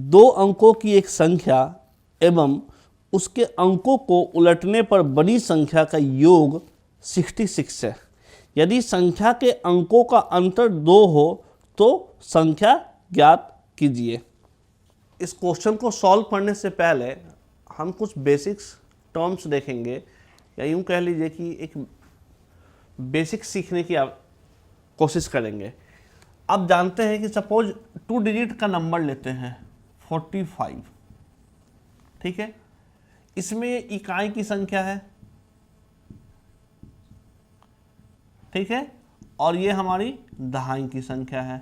दो अंकों की एक संख्या एवं उसके अंकों को उलटने पर बड़ी संख्या का योग 66 है। यदि संख्या के अंकों का अंतर 2 हो तो संख्या ज्ञात कीजिए। इस क्वेश्चन को सॉल्व करने से पहले हम कुछ बेसिक्स टर्म्स देखेंगे, या यूँ कह लीजिए कि एक बेसिक सीखने की कोशिश करेंगे। अब जानते हैं कि सपोज 2 डिजिट का नंबर लेते हैं 45, ठीक है। इसमें इकाई की संख्या है, ठीक है, और ये हमारी दहाई की संख्या है।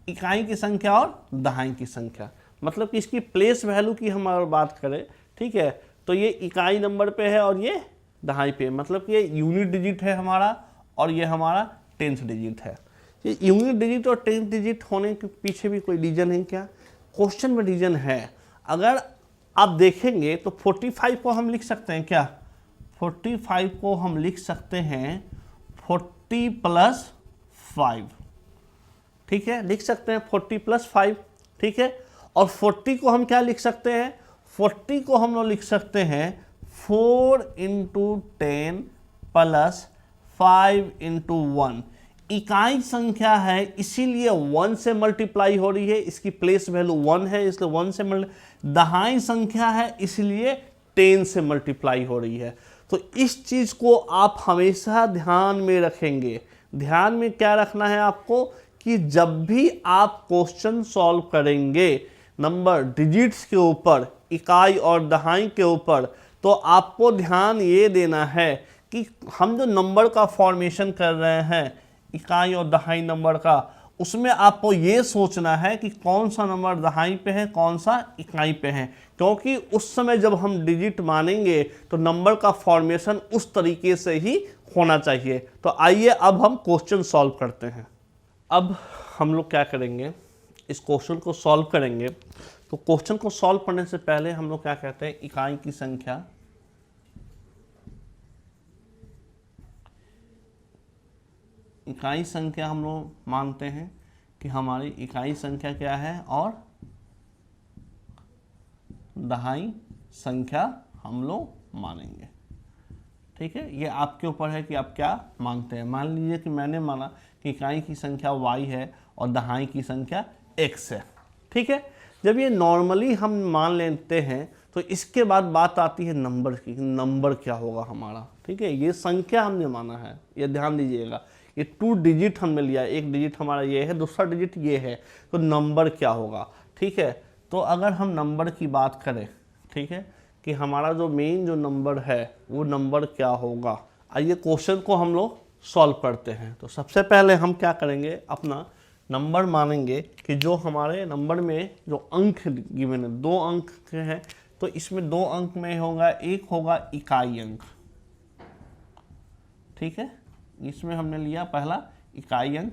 इकाई की संख्या और दहाई की संख्या, मतलब कि इसकी प्लेस वैल्यू की हम अगर बात करें, ठीक है, तो ये इकाई नंबर पे है और ये दहाई पे, मतलब कि ये यूनिट डिजिट है हमारा और ये हमारा 10th डिजिट है। ये यूनिट डिजिट और 10th डिजिट होने के पीछे भी कोई रीजन है क्या? क्वेश्चन में रीजन है। अगर आप देखेंगे तो 45 को हम लिख सकते हैं क्या? 45 को हम लिख सकते हैं 40 + 5, ठीक है, लिख सकते हैं 40 + 5, ठीक है। और 40 को हम क्या लिख सकते हैं? 40 को हम लोग लिख सकते हैं 4 × 10 + 5 × 1। इकाई संख्या है इसीलिए 1 से मल्टीप्लाई हो रही है, इसकी प्लेस वैल्यू 1 है इसलिए 1 से दहाई संख्या है इसलिए 10 से मल्टीप्लाई हो रही है। तो इस चीज को आप हमेशा ध्यान में रखेंगे। ध्यान में क्या रखना है आपको कि जब भी आप क्वेश्चन सॉल्व करेंगे नंबर डिजिट्स के ऊपर, इकाई और दहाई के ऊपर, तो आपको ध्यान ये देना है कि हम जो नंबर का फॉर्मेशन कर रहे हैं इकाई और दहाई नंबर का, उसमें आपको ये सोचना है कि कौन सा नंबर दहाई पे है कौन सा इकाई पे है, क्योंकि उस समय जब हम डिजिट मानेंगे तो नंबर का फॉर्मेशन उस तरीके से ही होना चाहिए। तो आइए अब हम क्वेश्चन सॉल्व करते हैं। अब हम लोग क्या करेंगे, इस क्वेश्चन को सॉल्व करेंगे। तो क्वेश्चन को सॉल्व करने से पहले हम लोग क्या कहते हैं, इकाई की संख्या, इकाई संख्या हम लोग मानते हैं कि हमारी इकाई संख्या क्या है और दहाई संख्या हम लोग मानेंगे, ठीक है। ये आपके ऊपर है कि आप क्या मानते हैं। मान लीजिए कि मैंने माना कि इकाई की संख्या y है और दहाई की संख्या x है, ठीक है। जब ये नॉर्मली हम मान लेते हैं तो इसके बाद बात आती है नंबर की, नंबर क्या होगा हमारा, ठीक है। ये संख्या हमने माना है, ये ध्यान दीजिएगा। ये 2 डिजिट हमने लिया, एक डिजिट हमारा ये है, दूसरा डिजिट ये है, तो नंबर क्या होगा, ठीक है। तो अगर हम नंबर की बात करें, ठीक है, कि हमारा जो मेन जो नंबर है वो नंबर क्या होगा, आइए क्वेश्चन को हम लोग सॉल्व करते हैं। तो सबसे पहले हम क्या करेंगे, अपना नंबर मानेंगे कि जो हमारे नंबर में जो अंक गिवन है 2 अंक हैं, तो इसमें 2 अंक में होगा, एक होगा इकाई अंक, ठीक है। इसमें हमने लिया पहला इकाई अंक,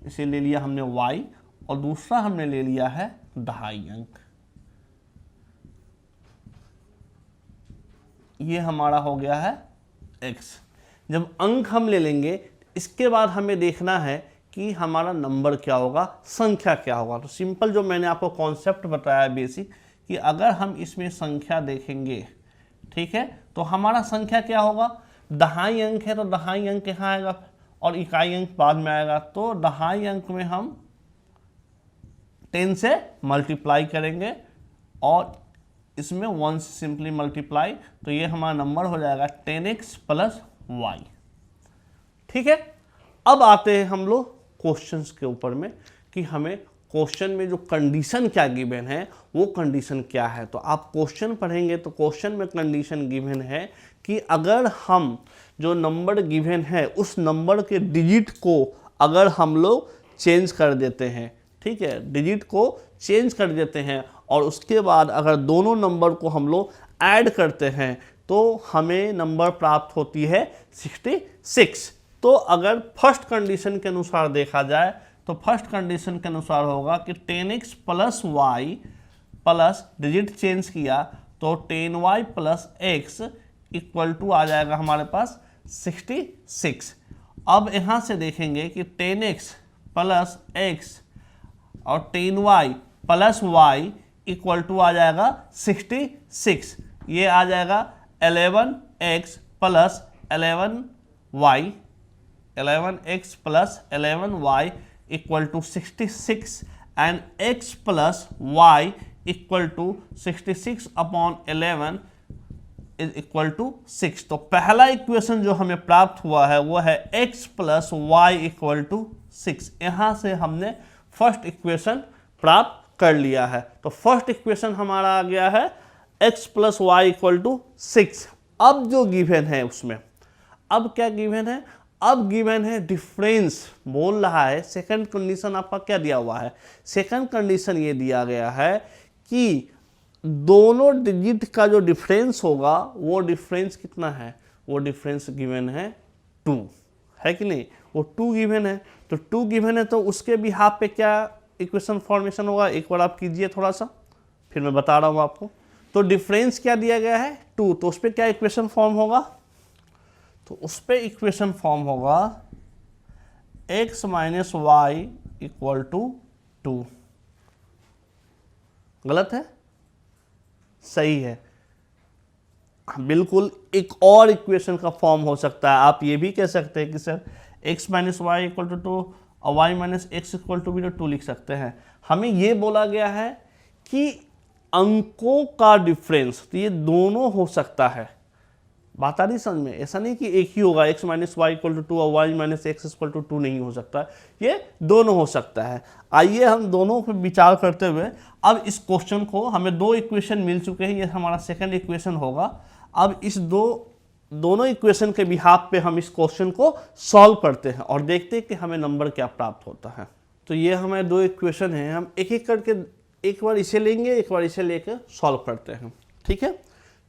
इसे ले लिया हमने y, और दूसरा हमने ले लिया है दहाई अंक। ये हमारा हो गया है x। जब अंक हम ले लेंगे इसके बाद हमें देखना है कि हमारा नंबर क्या होगा, संख्या क्या होगा। तो सिंपल जो मैंने आपको कॉन्सेप्ट बताया बेसिक, कि अगर हम इसमें संख्या देखेंगे, ठीक है, तो हमारा संख्या क्या होगा, दहाई अंक है तो दहाई अंक यहाँ आएगा और इकाई अंक बाद में आएगा। तो दहाई अंक में हम 10 से मल्टीप्लाई करेंगे और इसमें 1 से सिंपली मल्टीप्लाई, तो ये हमारा नंबर हो जाएगा 10x + y, ठीक है। अब आते हैं हम लोग क्वेश्चंस के ऊपर में कि हमें क्वेश्चन में जो कंडीशन क्या गिवन है वो कंडीशन क्या है। तो आप क्वेश्चन पढ़ेंगे तो क्वेश्चन में कंडीशन गिवन है कि अगर हम जो नंबर गिवन है उस नंबर के डिजिट को अगर हम लोग चेंज कर देते हैं, ठीक है, डिजिट को चेंज कर देते हैं और उसके बाद अगर दोनों नंबर को हम लोग ऐड करते हैं तो हमें नंबर प्राप्त होती है 66। तो अगर फर्स्ट कंडीशन के अनुसार देखा जाए तो फर्स्ट कंडीशन के अनुसार होगा कि 10x + y plus digit change किया तो 10y + x इक्वल टू आ जाएगा हमारे पास 66। अब यहाँ से देखेंगे कि 10x + x और 10y plus y equal to आ जाएगा 66। ये आ जाएगा 11x plus 11y, 11x plus 11y equal to 66 and x plus y equal to 66 upon 11 is equal to 6। तो पहला इक्वेशन जो हमें प्राप्त हुआ है वो है x plus Y equal to 6। यहां से हमने फर्स्ट इक्वेशन प्राप्त कर लिया है। तो फर्स्ट इक्वेशन हमारा आ गया है x plus Y equal to 6। अब जो गिवन है उसमें अब क्या गिवन है, अब गिवन है डिफरेंस बोल रहा है। सेकंड कंडीशन आपका क्या दिया हुआ है, सेकंड कंडीशन ये दिया गया है कि दोनों डिजिट का जो डिफरेंस होगा वो डिफरेंस कितना है, वो डिफरेंस गिवन है 2 है कि नहीं, वो 2 गिवन है। तो 2 गिवन है तो उसके बिहाफ पे क्या इक्वेशन फॉर्मेशन होगा, एक बार आप कीजिए थोड़ा सा, फिर मैं बता रहा हूँ आपको। तो डिफरेंस क्या दिया गया है 2, तो उस पर क्या इक्वेशन फॉर्म होगा, तो उस पर इक्वेशन फॉर्म होगा x minus y equal to 2। गलत है, सही है, बिल्कुल एक और इक्वेशन का फॉर्म हो सकता है। आप ये भी कह सकते हैं कि sir x minus y equal to 2 और y minus x equal to भी 2 लिख सकते हैं। हमें ये बोला गया है कि अंकों का डिफरेंस, तो ये दोनों हो सकता है। बात आ रही समझ में, ऐसा नहीं कि एक ही होगा x minus y equal to 2 और y minus x equal to 2 नहीं हो सकता, ये दोनों हो सकता है। आइए हम दोनों पर विचार करते हुए अब इस क्वेश्चन को, हमें 2 इक्वेशन मिल चुके हैं, ये हमारा सेकंड इक्वेशन होगा। अब इस दोनों इक्वेशन के बिहाफ पे हम इस क्वेश्चन को सॉल्व करते हैं और देखते हैं कि हमें नंबर क्या प्राप्त होता है। तो ये हमारे 2 इक्वेशन हैं, हम एक एक करके एक बार इसे लेंगे, एक बार इसे लेकर सॉल्व करते हैं, ठीक है।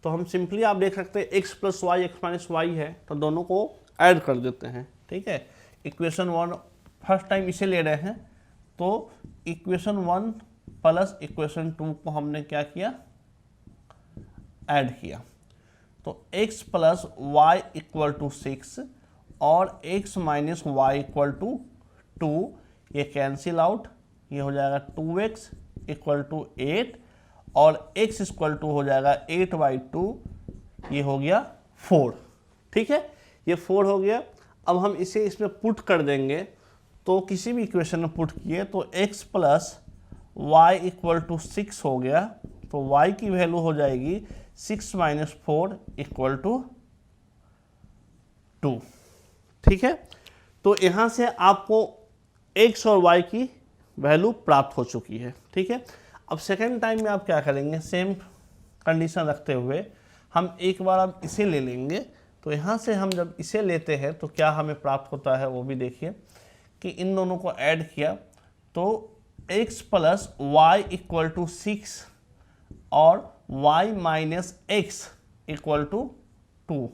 तो हम सिंपली आप देख सकते हैं x plus y x minus y है, तो दोनों को ऐड कर देते हैं, ठीक है। इक्वेशन 1 फर्स्ट टाइम इसे ले रहे हैं, तो इक्वेशन 1 प्लस इक्वेशन 2 को हमने क्या किया, ऐड किया। तो x plus Y equal to 6 और x minus y equal to 2, ये कैंसिल आउट, ये हो जाएगा 2x इक्वल टू 8 और x इक्वल टू हो जाएगा 8/2, ये हो गया 4, ठीक है, ये 4 हो गया। अब हम इसे इसमें पुट कर देंगे, तो किसी भी इक्वेशन में पुट किए तो x plus Y equal to 6 हो गया, तो y की वैल्यू हो जाएगी 6 माइनस 4 इक्वल टू 2, ठीक है। तो यहाँ से आपको x और y की वैल्यू प्राप्त हो चुकी है, ठीक है। अब सेकेंड टाइम में आप क्या करेंगे, सेम कंडीशन रखते हुए हम एक बार अब इसे ले लेंगे। तो यहाँ से हम जब इसे लेते हैं तो क्या हमें प्राप्त होता है वो भी देखिए कि इन दोनों को ऐड किया तो x plus Y equal to 6 और y minus x equal to 2,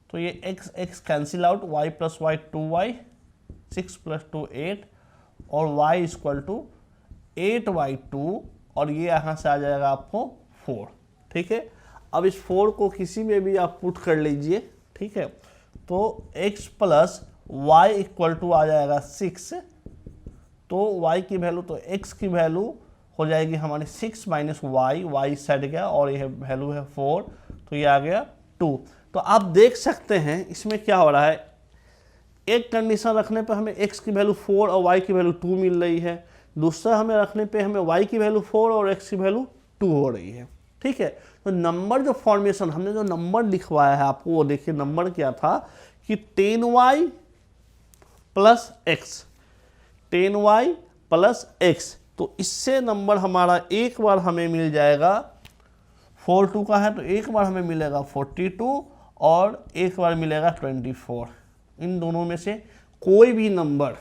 तो ये x cancel out, y plus y 2y, 6 plus 2 8 और y इक्वल टू 8/2 और ये यहाँ से आ जाएगा आपको 4, ठीक है। अब इस 4 को किसी में भी आप पुट कर लीजिए, ठीक है। तो x plus Y equal to आ जाएगा 6, तो y की वैल्यू, तो x की वैल्यू हो जाएगी हमारी 6 माइनस वाई, वाई सेट गया और यह वैल्यू है 4, तो ये आ गया 2। तो आप देख सकते हैं इसमें क्या हो रहा है, एक कंडीशन रखने पर हमें x की वैल्यू 4 और y की वैल्यू 2 मिल रही है, दूसरा हमें रखने पे हमें y की वैल्यू 4 और x की वैल्यू 2 हो रही है, ठीक है। तो नंबर जो फॉर्मेशन हमने जो नंबर लिखवाया है आपको, वो देखिए नंबर क्या था कि 10y plus x, 10y plus x, तो इससे नंबर हमारा एक बार हमें मिल जाएगा, 4 का है तो एक बार हमें मिलेगा 42 और एक बार मिलेगा 24। इन दोनों में से कोई भी नंबर,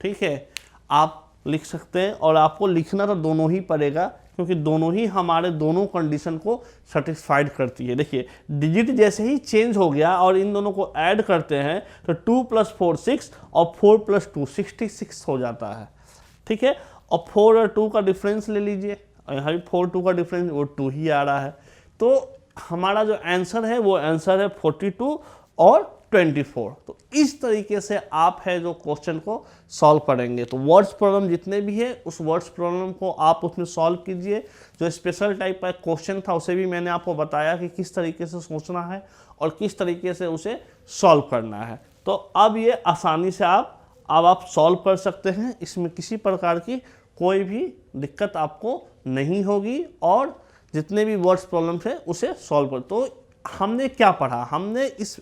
ठीक है, आप लिख सकते हैं और आपको लिखना तो दोनों ही पड़ेगा क्योंकि दोनों ही हमारे दोनों कंडीशन को सेटिस्फाइड करती है। देखिए डिजिट जैसे ही चेंज हो गया और इन दोनों को ऐड करते हैं तो 2 + 4 6 और 4 + 2 66 हो जाता है, ठीक है। और 4 और 2 का डिफरेंस ले लीजिए, और यहाँ भी 4 2 का डिफरेंस वो 2 ही आ रहा है। तो हमारा जो आंसर है वो आंसर है 42 और 24। तो इस तरीके से आप है जो क्वेश्चन को सॉल्व करेंगे। तो वर्ड्स प्रॉब्लम जितने भी है उस वर्ड्स प्रॉब्लम को आप उसमें सॉल्व कीजिए। जो स्पेशल टाइप का क्वेश्चन था उसे भी मैंने आपको बताया कि किस तरीके से सोचना है और किस तरीके से उसे सॉल्व करना है। तो अब ये आसानी से आप सॉल्व कर सकते हैं, इसमें किसी प्रकार की कोई भी दिक्कत आपको नहीं होगी और जितने भी वर्ड्स प्रॉब्लम थे उसे सॉल्व कर। तो हमने क्या पढ़ा, हमने इस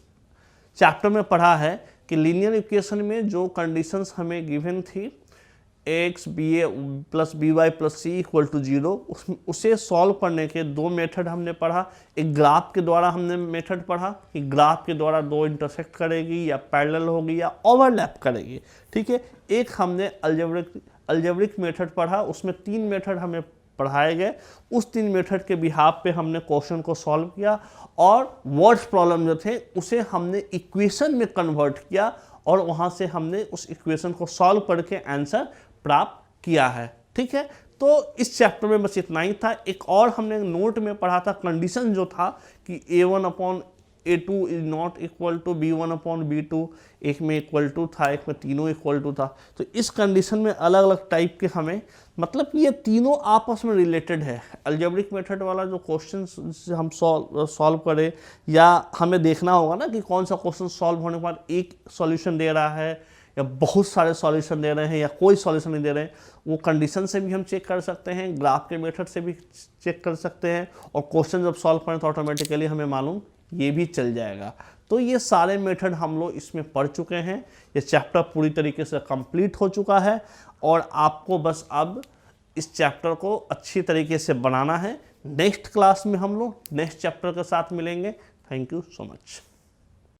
चैप्टर में पढ़ा है कि लीनियर इक्वेशन में जो कंडीशंस हमें गिवन थी x b a plus b y plus c equal to 0, उसे सॉल्व करने के दो मेथड हमने पढ़ा। एक ग्राफ के द्वारा हमने मेथड पढ़ा कि ग्राफ के द्वारा दो इंटरसेक्ट करेगी या पैरेलल होगी या ओवरलैप करेगी, ठीक है। एक हमने अलजेब्रिक मेथड पढ़ा, उसमें 3 मेथड हमें पढ़ाए गए। उस 3 मेथड के बिहाफ पे हमने क्वेश्चन को सॉल्व किया और वर्ड्स प्रॉब्लम जो थे उसे हमने इक्वेशन में कन्वर्ट किया और वहां से हमने उस इक्वेशन को सॉल्व करके आंसर प्राप्त किया है, ठीक है। तो इस चैप्टर में बस इतना ही था। एक और हमने नोट में पढ़ा था कंडीशन जो था कि A1/A2 is not equal to B1/B2, एक में इक्वल टू था, एक में तीनों इक्वल टू था। तो इस कंडीशन में अलग अलग टाइप के हमें, मतलब ये तीनों आपस में रिलेटेड है। अलजेब्रिक मेथड वाला जो क्वेश्चन हम सॉल्व करें या हमें देखना होगा ना कि कौन सा क्वेश्चन सॉल्व होने के बाद एक सॉल्यूशन दे रहा है या बहुत सारे सॉल्यूशन दे रहे हैं या कोई सॉल्यूशन नहीं दे रहे हैं, वो कंडीशन से भी हम चेक कर सकते हैं, ग्राफ के मेथड से भी चेक कर सकते हैं और क्वेश्चन जब सॉल्व करें तो ऑटोमेटिकली हमें मालूम ये भी चल जाएगा। तो ये सारे मेथड हम लोग इसमें पढ़ चुके हैं। ये चैप्टर पूरी तरीके से कंप्लीट हो चुका है और आपको बस अब इस चैप्टर को अच्छी तरीके से बनाना है। नेक्स्ट क्लास में हम लोग नेक्स्ट चैप्टर के साथ मिलेंगे। Thank you so much.